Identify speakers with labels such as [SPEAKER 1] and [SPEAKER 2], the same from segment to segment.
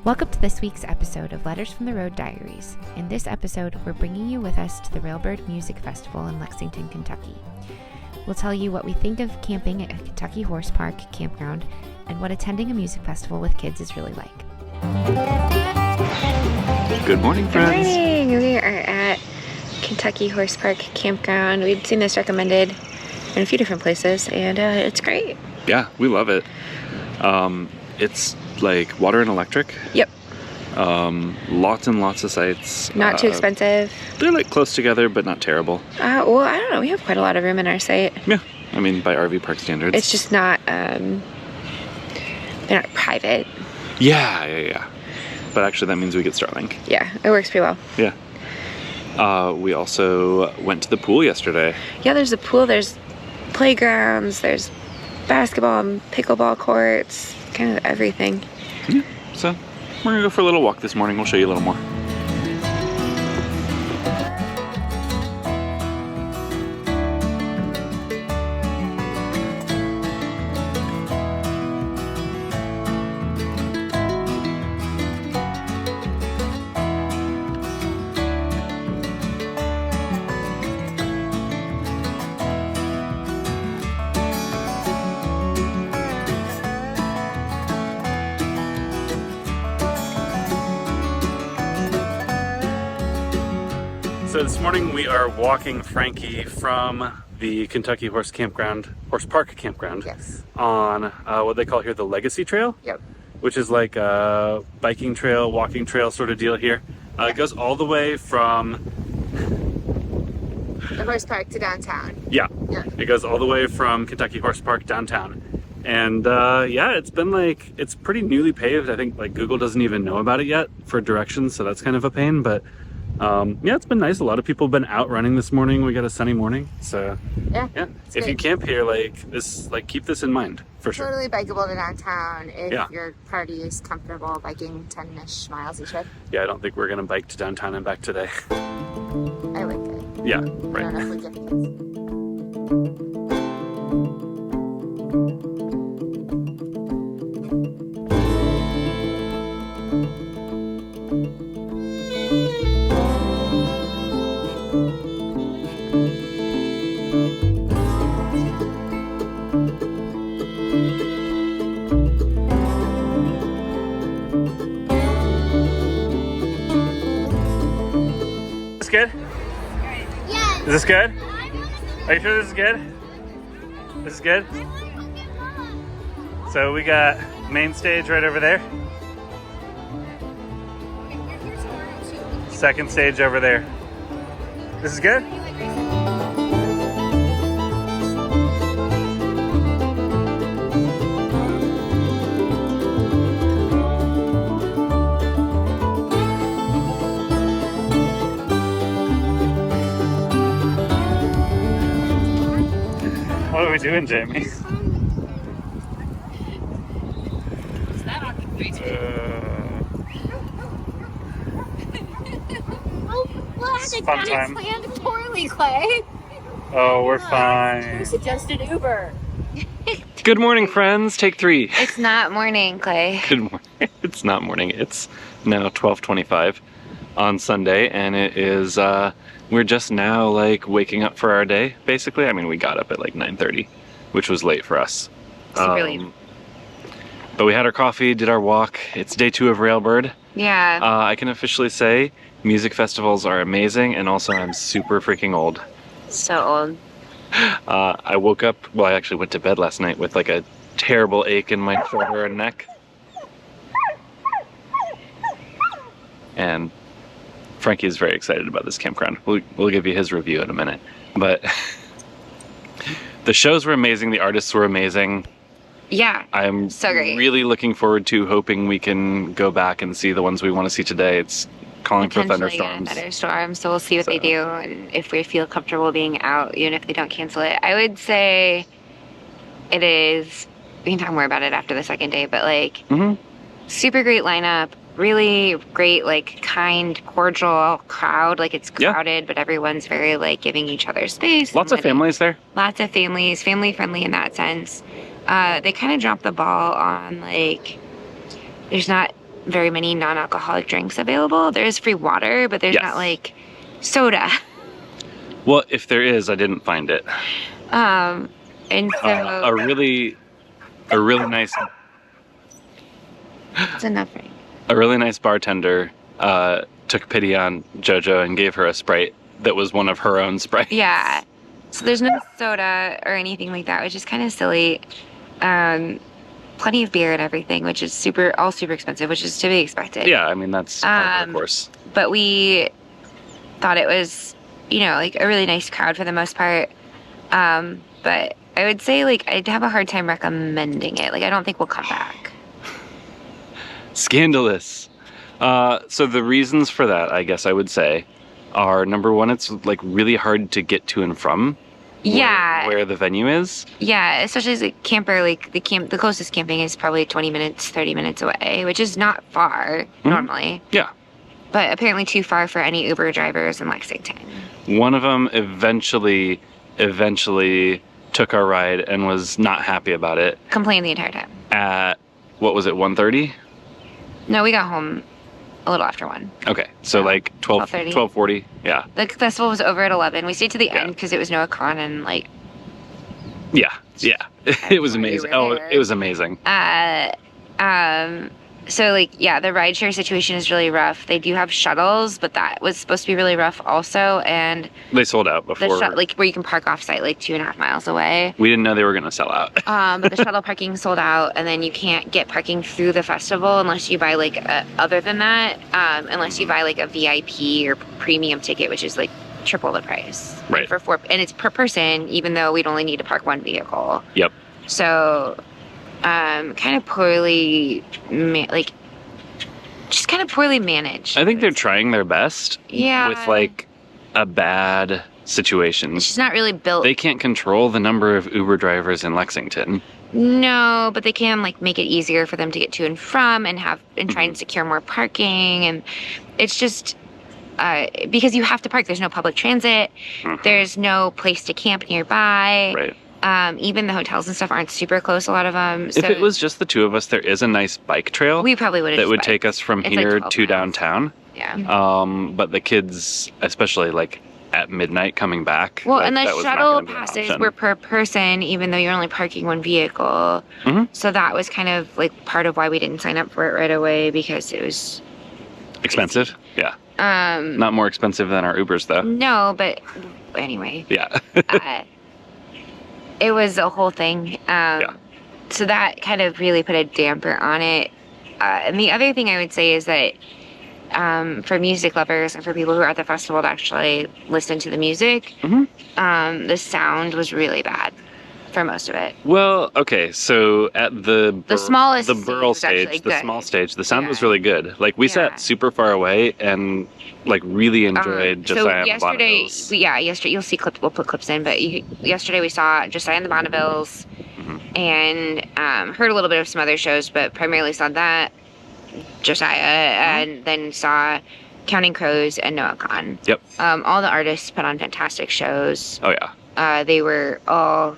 [SPEAKER 1] Welcome to this week's episode of Letters from the Road Diaries. In this episode, we're bringing you with us to the Railbird Music Festival in Lexington, Kentucky. We'll tell you what we think of camping at Kentucky Horse Park Campground and what attending a music festival with kids is really like.
[SPEAKER 2] Good morning, friends.
[SPEAKER 1] Good morning. We are at Kentucky Horse Park Campground. We'd seen this recommended in a few different places, and it's great.
[SPEAKER 2] Yeah, we love it. It's like water and electric.
[SPEAKER 1] Yep.
[SPEAKER 2] Lots and lots of sites.
[SPEAKER 1] Not too expensive.
[SPEAKER 2] They're like close together, but not terrible.
[SPEAKER 1] Well, I don't know. We have quite a lot of room in our site.
[SPEAKER 2] Yeah, I mean by RV park standards.
[SPEAKER 1] It's just not. They're not private.
[SPEAKER 2] Yeah. But actually, that means we get Starlink.
[SPEAKER 1] Yeah, it works pretty well.
[SPEAKER 2] Yeah. We also went to the pool yesterday.
[SPEAKER 1] Yeah, there's a pool. There's playgrounds. There's basketball and pickleball courts. Kind of everything.
[SPEAKER 2] Yeah. So we're gonna go for a little walk this morning. We'll show you a little more. So this morning we are walking Frankie from the Kentucky Horse Park Campground.
[SPEAKER 1] Yes.
[SPEAKER 2] On what they call here the Legacy Trail.
[SPEAKER 1] Yep.
[SPEAKER 2] Which is like a biking trail, walking trail sort of deal here. It goes all the way from
[SPEAKER 1] The horse park to downtown.
[SPEAKER 2] Yeah.
[SPEAKER 1] Yeah.
[SPEAKER 2] It goes all the way from Kentucky Horse Park downtown. And yeah, it's been like, it's pretty newly paved. I think like Google doesn't even know about it yet for directions, so that's kind of a pain, but yeah, it's been nice. A lot of people have been out running this morning. We got a sunny morning, so yeah. If you camp here, keep this in mind for sure.
[SPEAKER 1] Totally bikeable to downtown if
[SPEAKER 2] Yeah.
[SPEAKER 1] your party is comfortable biking 10-ish miles each way.
[SPEAKER 2] Yeah, I don't think we're gonna bike to downtown and back today.
[SPEAKER 1] I like it.
[SPEAKER 2] Yeah,
[SPEAKER 1] I don't know
[SPEAKER 2] right.
[SPEAKER 1] if we get kids.
[SPEAKER 2] Is this good?
[SPEAKER 3] Yes.
[SPEAKER 2] Is this good? Are you sure this is good? This is good? So we got main stage right over there. Second stage over there. This is good? What are we doing, Jamie? Fun time.
[SPEAKER 3] Planned poorly, Clay.
[SPEAKER 2] Oh, we're fine.
[SPEAKER 3] Who suggested Uber?
[SPEAKER 2] Good morning, friends. Take 3.
[SPEAKER 1] It's not morning, Clay.
[SPEAKER 2] Good morning. It's not morning. It's now 12:25 on Sunday, and it is. We're just now like waking up for our day. Basically, I mean, we got up at like 9:30, which was late for us.
[SPEAKER 1] Super late.
[SPEAKER 2] But we had our coffee, did our walk. It's day 2 of Railbird.
[SPEAKER 1] Yeah.
[SPEAKER 2] I can officially say music festivals are amazing, and also I'm super freaking old.
[SPEAKER 1] So old.
[SPEAKER 2] I woke up. Well, I actually went to bed last night with like a terrible ache in my shoulder and neck. And Frankie is very excited about this campground. We'll give you his review in a minute. But the shows were amazing. The artists were amazing.
[SPEAKER 1] Yeah.
[SPEAKER 2] I'm
[SPEAKER 1] so great.
[SPEAKER 2] Really looking forward to hoping we can go back and see the ones we want to see today. It's calling for thunderstorms.
[SPEAKER 1] Yeah, thunderstorms. So we'll see what they do and if we feel comfortable being out, even if they don't cancel it. I would say it is. We can talk more about it after the second day, but like super great lineup. Really great, like kind, cordial crowd. Like it's crowded, but everyone's very like giving each other space.
[SPEAKER 2] Lots of families there.
[SPEAKER 1] Lots of families, family friendly in that sense. they kind of dropped the ball on, like, there's not very many non-alcoholic drinks available. There is free water, but there's not, like, soda.
[SPEAKER 2] Well, if there is, I didn't find it.
[SPEAKER 1] And so...
[SPEAKER 2] a really nice...
[SPEAKER 1] It's enough, right?
[SPEAKER 2] A really nice bartender took pity on JoJo and gave her a Sprite that was one of her own Sprites.
[SPEAKER 1] Yeah. So there's no soda or anything like that, which is kind of silly. Plenty of beer and everything, which is super expensive, which is to be expected.
[SPEAKER 2] Yeah, I mean, that's of course.
[SPEAKER 1] But we thought it was, like a really nice crowd for the most part. But I would say, like, I'd have a hard time recommending it. Like, I don't think we'll come back.
[SPEAKER 2] Scandalous. So the reasons for that, I guess I would say, are number one, it's like really hard to get to and from.
[SPEAKER 1] Yeah.
[SPEAKER 2] Where the venue is.
[SPEAKER 1] Yeah, especially as a camper, like the closest camping is probably 20 minutes, 30 minutes away, which is not far normally.
[SPEAKER 2] Yeah.
[SPEAKER 1] But apparently too far for any Uber drivers in Lexington.
[SPEAKER 2] One of them eventually took our ride and was not happy about it.
[SPEAKER 1] Complained the entire time.
[SPEAKER 2] At, what was it, 1:30?
[SPEAKER 1] No, we got home a little after 1.
[SPEAKER 2] Okay, so like 12:40, yeah.
[SPEAKER 1] The festival was over at 11. We stayed to the end because it was Noah Kahan and like...
[SPEAKER 2] Yeah. It was amazing. Oh, it was amazing.
[SPEAKER 1] So like, yeah, the rideshare situation is really rough. They do have shuttles, but that was supposed to be really rough also, and...
[SPEAKER 2] They sold out before.
[SPEAKER 1] Like where you can park off-site like 2.5 miles away.
[SPEAKER 2] We didn't know they were going to sell out.
[SPEAKER 1] But the shuttle parking sold out, and then you can't get parking through the festival unless you buy like other than that, unless you buy like a VIP or premium ticket, which is like triple the price.
[SPEAKER 2] Right.
[SPEAKER 1] For 4, and it's per person, even though we'd only need to park 1 vehicle.
[SPEAKER 2] Yep.
[SPEAKER 1] So, kind of poorly, just kind of poorly managed.
[SPEAKER 2] I think they're trying their best.
[SPEAKER 1] Yeah.
[SPEAKER 2] With like a bad situation.
[SPEAKER 1] It's just not really built.
[SPEAKER 2] They can't control the number of Uber drivers in Lexington.
[SPEAKER 1] No, but they can like make it easier for them to get to and from, and try and secure more parking, and it's just because you have to park. There's no public transit. There's no place to camp nearby.
[SPEAKER 2] Right.
[SPEAKER 1] Even the hotels and stuff aren't super close, a lot of them. So
[SPEAKER 2] if it was just the two of us, there is a nice bike trail.
[SPEAKER 1] We probably would have.
[SPEAKER 2] That would take us from here
[SPEAKER 1] like
[SPEAKER 2] to downtown.
[SPEAKER 1] Yeah.
[SPEAKER 2] But the kids, especially like at midnight coming back.
[SPEAKER 1] Well,
[SPEAKER 2] like,
[SPEAKER 1] and the shuttle passes were per person, even though you're only parking 1 vehicle. So that was kind of like part of why we didn't sign up for it right away, because it was
[SPEAKER 2] expensive.
[SPEAKER 1] Crazy.
[SPEAKER 2] Yeah. Not more expensive than our Ubers though.
[SPEAKER 1] No, but anyway.
[SPEAKER 2] Yeah.
[SPEAKER 1] It was a whole thing. So that kind of really put a damper on it. And the other thing I would say is that for music lovers and for people who are at the festival to actually listen to the music, the sound was really bad for most of it.
[SPEAKER 2] Well, okay, so at the Burl stage, the small stage, the sound was really good. Like we sat super far away and like really enjoyed Josiah and the Bonnevilles.
[SPEAKER 1] Yesterday you'll see clips. We'll put clips in, but yesterday we saw Josiah and the Bonnevilles, and heard a little bit of some other shows, but primarily saw that Josiah, and then saw Counting Crows and Noah Kahan.
[SPEAKER 2] Yep.
[SPEAKER 1] All the artists put on fantastic shows.
[SPEAKER 2] Oh yeah.
[SPEAKER 1] They were all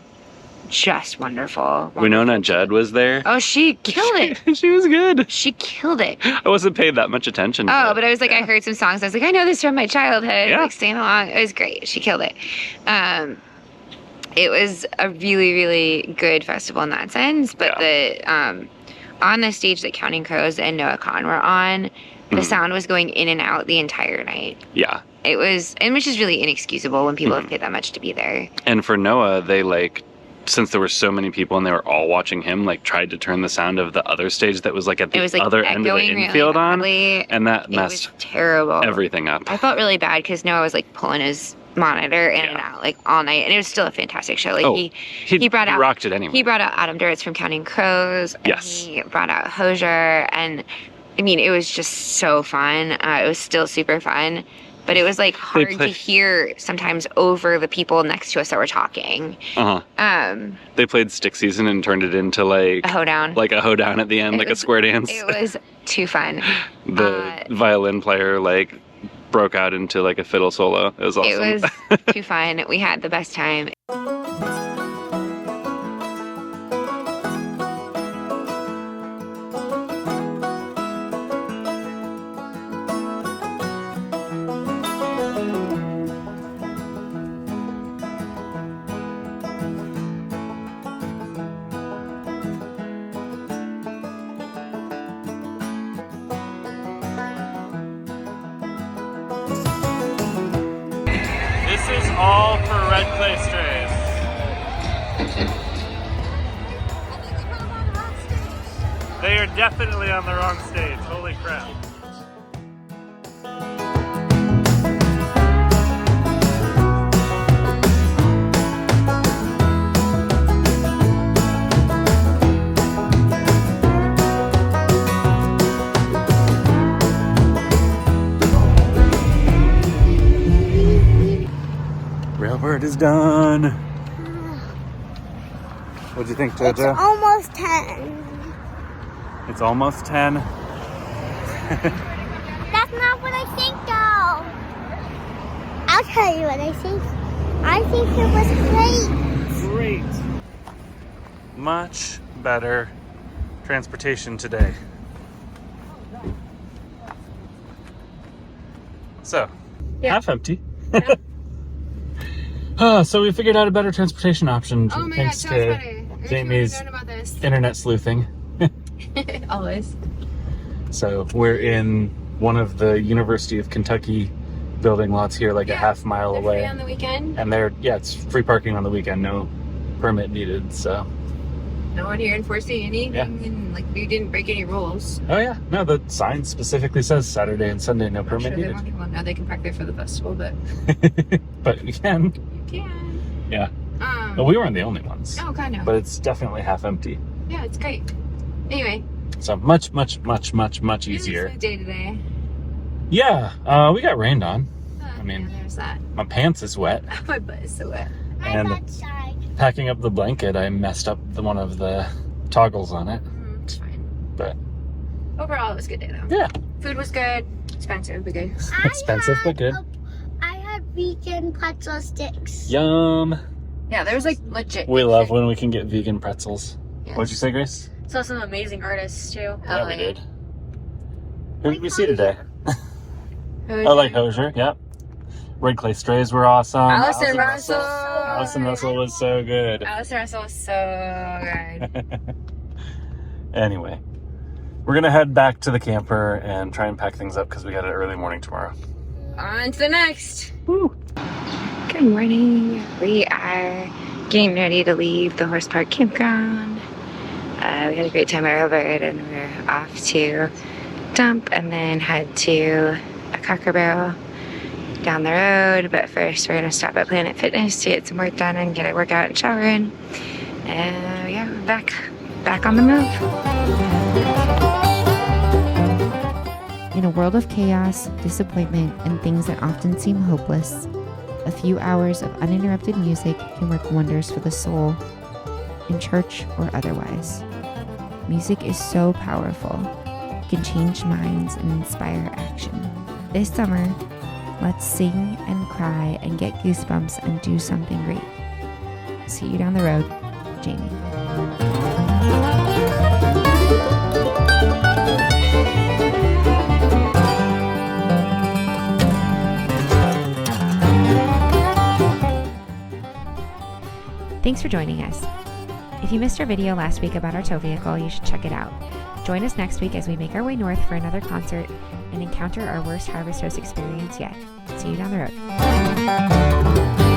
[SPEAKER 1] just wonderful.
[SPEAKER 2] Winona Judd was there.
[SPEAKER 1] Oh, she killed it.
[SPEAKER 2] She was good.
[SPEAKER 1] She killed it.
[SPEAKER 2] I wasn't paying that much attention.
[SPEAKER 1] But I was like, I heard some songs. I was like, I know this from my childhood.
[SPEAKER 2] Yeah.
[SPEAKER 1] Like singing along. It was great. She killed it. It was a really, really good festival in that sense. But on the stage that Counting Crows and Noah Kahan were on, the sound was going in and out the entire night.
[SPEAKER 2] Yeah.
[SPEAKER 1] It was, and which is really inexcusable when people have paid that much to be there.
[SPEAKER 2] And for Noah, they since there were so many people and they were all watching him, tried to turn the sound of the other stage that was at the other end of the infield on, and that messed
[SPEAKER 1] terrible
[SPEAKER 2] everything up.
[SPEAKER 1] I felt really bad because Noah was pulling his monitor in and out all night, and it was still a fantastic show. He
[SPEAKER 2] rocked it anyway.
[SPEAKER 1] He brought out Adam Duritz from Counting Crows. And he brought out Hozier, and I mean, it was just so fun. It was still super fun. But it was hard to hear sometimes over the people next to us that were talking.
[SPEAKER 2] They played Stick Season and turned it into
[SPEAKER 1] a hoedown.
[SPEAKER 2] Like a hoedown at the end, a square dance.
[SPEAKER 1] It was too fun.
[SPEAKER 2] The violin player broke out into a fiddle solo. It was awesome.
[SPEAKER 1] It was too fun. We had the best time.
[SPEAKER 2] all for red clay strays. They are definitely on the wrong stage. Holy crap. Railbird is done. What'd you think, JoJo?
[SPEAKER 4] It's almost 10.
[SPEAKER 2] It's almost 10.
[SPEAKER 4] That's not what I think, though. I'll tell you what I think. I think it was great.
[SPEAKER 2] Great. Much better transportation today. So,
[SPEAKER 1] Yeah.
[SPEAKER 2] half empty. So we figured out a better transportation option
[SPEAKER 1] Oh my
[SPEAKER 2] thanks
[SPEAKER 1] god, so much
[SPEAKER 2] to
[SPEAKER 1] better.
[SPEAKER 2] Jamie's
[SPEAKER 1] I've about this.
[SPEAKER 2] internet sleuthing.
[SPEAKER 1] Always.
[SPEAKER 2] So we're in one of the University of Kentucky building lots here, like a half mile
[SPEAKER 1] They're
[SPEAKER 2] away.
[SPEAKER 1] free on the weekend.
[SPEAKER 2] And it's free parking on the weekend, no permit needed, so.
[SPEAKER 1] No one here enforcing anything,
[SPEAKER 2] Yeah.
[SPEAKER 1] and like we didn't break any rules.
[SPEAKER 2] Oh yeah, no, the sign specifically says Saturday and Sunday, no permit
[SPEAKER 1] Sure, they
[SPEAKER 2] needed.
[SPEAKER 1] want people to know they can park there for the festival, but
[SPEAKER 2] But you can.
[SPEAKER 1] you can.
[SPEAKER 2] Yeah. Well, we weren't the only ones.
[SPEAKER 1] Oh, kind of.
[SPEAKER 2] But it's definitely half empty.
[SPEAKER 1] Yeah, it's great. Anyway.
[SPEAKER 2] So much
[SPEAKER 1] Really
[SPEAKER 2] easier.
[SPEAKER 1] smooth day today.
[SPEAKER 2] Yeah, we got rained on. I mean,
[SPEAKER 1] yeah, there's that.
[SPEAKER 2] my pants is wet.
[SPEAKER 1] My butt is so wet.
[SPEAKER 4] I'm
[SPEAKER 2] And
[SPEAKER 4] outside.
[SPEAKER 2] packing up the blanket, I messed up one of the toggles on it.
[SPEAKER 1] It's fine.
[SPEAKER 2] But
[SPEAKER 1] Overall, it was a good day though.
[SPEAKER 2] yeah,
[SPEAKER 1] Food was good. Expensive, but good.
[SPEAKER 2] expensive but good.
[SPEAKER 4] I had vegan pretzel sticks.
[SPEAKER 2] Yum.
[SPEAKER 1] Yeah, there was like legit.
[SPEAKER 2] We love when we can get vegan pretzels.
[SPEAKER 1] Yes.
[SPEAKER 2] What'd you say, Grace?
[SPEAKER 3] Saw some amazing artists too.
[SPEAKER 2] Yeah, we did. Who did we see today?
[SPEAKER 1] Hozier.
[SPEAKER 2] Oh, like Hozier, yep. Red Clay Strays were awesome.
[SPEAKER 1] Allison Russel.
[SPEAKER 2] Allison Russel was so good.
[SPEAKER 1] Allison Russel was so good.
[SPEAKER 2] Anyway, we're gonna head back to the camper and try and pack things up because we got an early morning tomorrow.
[SPEAKER 1] On to the next.
[SPEAKER 2] Woo.
[SPEAKER 1] Good morning. We are getting ready to leave the horse park campground. We had a great time at Railbird, and we're off to dump and then head to a Cracker Barrel down the road. But first, we're gonna stop at Planet Fitness to get some work done and get a workout and shower in. And yeah, we're back on the move.
[SPEAKER 5] In a world of chaos, disappointment, and things that often seem hopeless, a few hours of uninterrupted music can work wonders for the soul, in church or otherwise. Music is so powerful, it can change minds and inspire action. This summer, let's sing and cry and get goosebumps and do something great. See you down the road, Jamie. Thanks for joining us. If you missed our video last week about our tow vehicle, you should check it out. Join us next week as we make our way north for another concert and encounter our worst Harvest Host experience yet. See you down the road.